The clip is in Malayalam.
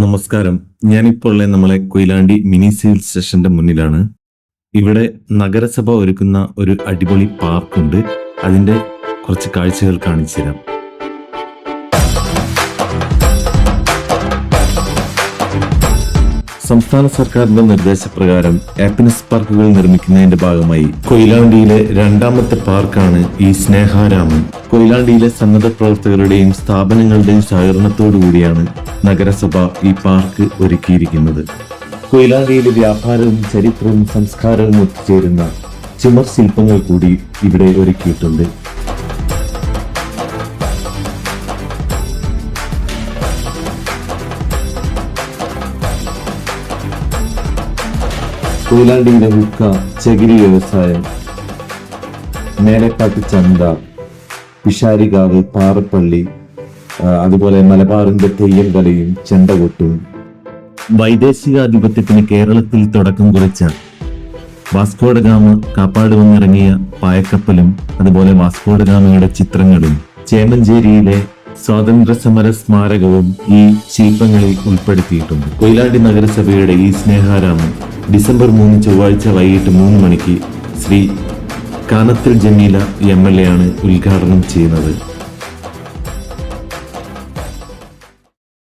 നമസ്കാരം. ഞാനിപ്പോൾ നമ്മളെ കൊയിലാണ്ടി മിനി സിവിൽ സ്റ്റേഷന്റെ മുന്നിലാണ്. ഇവിടെ നഗരസഭ ഒരുക്കുന്ന ഒരു അടിപൊളി പാർക്കുണ്ട്. അതിന്റെ കുറച്ച് കാഴ്ചകൾ കാണിച്ചു തരാം. സംസ്ഥാന സർക്കാരിന്റെ നിർദ്ദേശപ്രകാരം ഹാപ്പിനെസ് പാർക്കുകൾ നിർമ്മിക്കുന്നതിന്റെ ഭാഗമായി കൊയിലാണ്ടിയിലെ രണ്ടാമത്തെ പാർക്കാണ് ഈ സ്നേഹാരാമൻ. കൊയിലാണ്ടിയിലെ സന്നദ്ധ പ്രവർത്തകരുടെയും സ്ഥാപനങ്ങളുടെയും സഹകരണത്തോടു കൂടിയാണ് നഗരസഭ ഈ പാർക്ക് ഒരുക്കിയിരിക്കുന്നത്. കൊയിലാണ്ടിയിലെ വ്യാപാരവും ചരിത്രവും സംസ്കാരവും ഒത്തുചേരുന്ന ചുമർ ശില്പങ്ങൾ കൂടി ഇവിടെ ഒരുക്കിയിട്ടുണ്ട്. കൊയിലാണ്ടിയിലെ ഹുക്ക, ചകിരി വ്യവസായം, മേലക്കാട്ട് ചന്ത, പിഷാരികാവ്, പാറപ്പള്ളി, അതുപോലെ മലബാറിന്റെ തെയ്യം കലയും ചെണ്ടകൊട്ടും, വൈദേശികാധിപത്യത്തിന് കേരളത്തിൽ തുടക്കം കുറിച്ച വാസ്കോഡഗാമ കാപ്പാട് വന്നിറങ്ങിയ പായക്കപ്പലും അതുപോലെ വാസ്കോഡഗാമയുടെ ചിത്രങ്ങളും ചേമഞ്ചേരിയിലെ സ്വാതന്ത്ര്യ സമര സ്മാരകവും ഈ ശില്പങ്ങളിൽ ഉൾപ്പെടുത്തിയിട്ടുണ്ട്. കൊയിലാണ്ടി നഗരസഭയുടെ ഈ സ്നേഹാരാമൻ ഡിസംബർ 3 ചൊവ്വാഴ്ച വൈകിട്ട് 3 മണിക്ക് ശ്രീ കാനത്തിൽ ജമീല MLA ആണ് ഉദ്ഘാടനം ചെയ്യുന്നത്.